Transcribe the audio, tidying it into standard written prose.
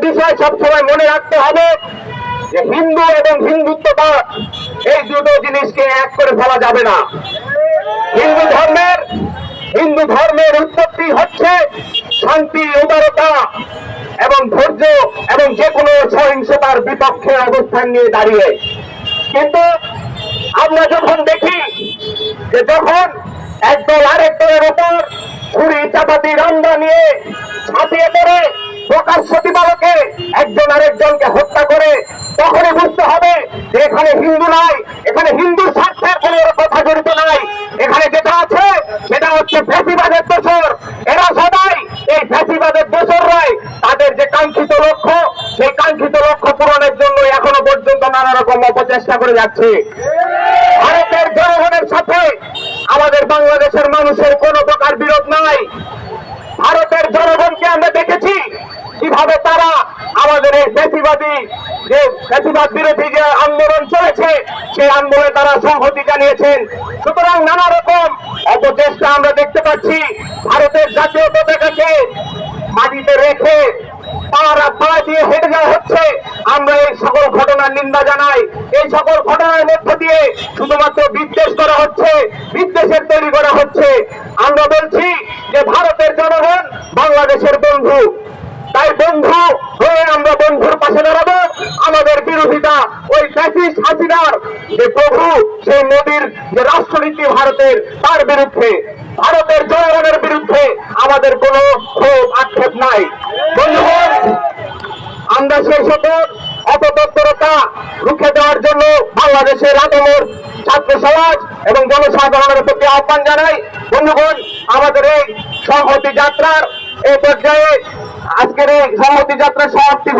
বিষয় সবসময় মনে রাখতে হবে যে হিন্দু এবং হিন্দুত্ববাদ এই দুটো জিনিসকে এক করে ফেলা যাবে না। হিন্দু ধর্মের উৎপত্তি হচ্ছে শান্তি, উদারতা এবং ধৈর্য এবং যে কোনো সহিংসতার বিপক্ষে অবস্থান নিয়ে দাঁড়িয়ে। কিন্তু আমরা যখন দেখি যে যখন একদল আরেক দলের উপর ছুরি চাপাতি রান্দা নিয়ে ছাপিয়ে পড়ে প্রকাশ্য দিবালোকে একজন আরেকজনকে হত্যা করে, তখনই বুঝতে হবে যে এখানে হিন্দু নাই, এখানে হিন্দুর স্বার্থের কোনো কথা জড়িত নাই। এখানে যেটা আছে সেটা হচ্ছে ফ্যাসিবাদের দোসর। এরা সবাই এই ফ্যাসিবাদের দোসররাই তাদের যে কাঙ্ক্ষিত লক্ষ্য, সেই কাঙ্ক্ষিত লক্ষ্য পূরণের জন্য এখনো পর্যন্ত নানা রকম অপচেষ্টা করে যাচ্ছে। ভারতের জনগণের সাথে আমাদের বাংলাদেশের মানুষের কোনো প্রকার বিরোধ নাই। ভারতের জনগণকে আমরা দেখেছি কিভাবে তারা আমাদের এই ফ্যাসিবাদ বিরোধী যে আন্দোলন চলেছে সেই আন্দোলনে তারা সংহতি জানিয়েছেন। সুতরাং নানা রকম অপচেষ্টা আমরা দেখতে পাচ্ছি। ভারতের জাতীয় পতাকাকে মাটিতে রেখে পা দিয়ে হেঁটে যাওয়া হচ্ছে। আমরা এই সকল ঘটনার নিন্দা জানাই। এই সকল ঘটনার মধ্য দিয়ে শুধুমাত্র বিদ্বেষ করা হচ্ছে, বিদ্বেষের তৈরি করা হচ্ছে। আমরা বলছি যে ভারতের জনগণ বাংলাদেশের বন্ধু, তাই বন্ধু হয়ে আমরা বন্ধুর পাশে দাঁড়াবো। আমাদের বিরোধিতা ওই ফ্যাসিস্ট হাসিনার যে প্রভু, সেই মোদির যে রাষ্ট্রনীতি ভারতের, তার বিরুদ্ধে, ভারতের জনগণের বিরুদ্ধে আমাদের কোনো ক্ষোভ আক্ষেপ নাই। বন্ধুগণ, আমরা সেই সকল অপতৎপরতা রুখে দেওয়ার জন্য বাংলাদেশের আপামর ছাত্র সমাজ এবং জনসাধারণের প্রতি আহ্বান জানাই। বন্ধুগণ, আমাদের এই সংহতি যাত্রার এই পর্যায়ে আজকের এই সংহতি যাত্রার সমাপ্তি